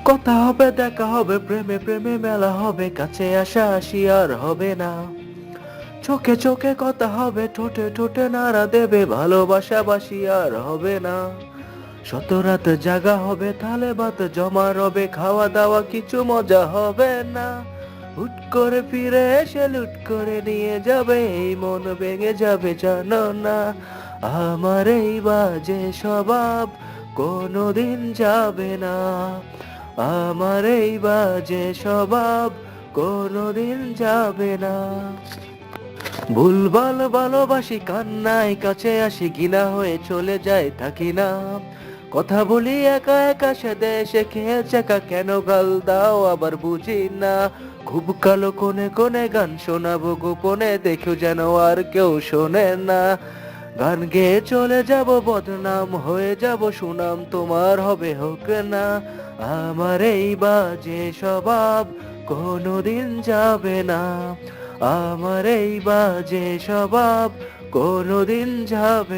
কথা হবে, দেখা হবে, প্রেমে প্রেমে মেলা হবে, কাছে আসা আসি আর হবে না। চোখে চোখে কথা হবে, ঠোঁটে ঠোঁটে নাড়া দেবে, ভালোবাসা বাসি আর হবে না। শত রাত জাগা হবে, থালে ভাত জমা রবে, খাওয়া দাওয়া কিছু মজা হবে না। হুট করে ফিরে এসে লুট করে নিয়ে যাবে, এই মন ভেঙে যাবে জানো না। আমার এই বাজে স্বভাব কোনোদিন যাবে না। আমার এই বাজে স্বভাব কোনোদিন যাবে না। ভুলভাল ভালোবাসি, কান্নায় কাছে আসি, ঘৃণা হয়ে চলে যায় থাকি না। কথা বলি একা একা, সাথে এসে খেয়েছে একা, কেন গাল দাও আবার বুঝি না। খুব কালো কোণে কোণে গান শোনাবো গোপনে, দেখো যেন আর কেউ শোনে না। গান গেয়ে চলে যাব, বদনাম হয়ে যাব, সুনাম তোমার হবে হোক না। আমার এই বাজে স্বভাব কোনোদিন যাবে না। আমার এই বাজে স্বভাব কোনোদিন যাবে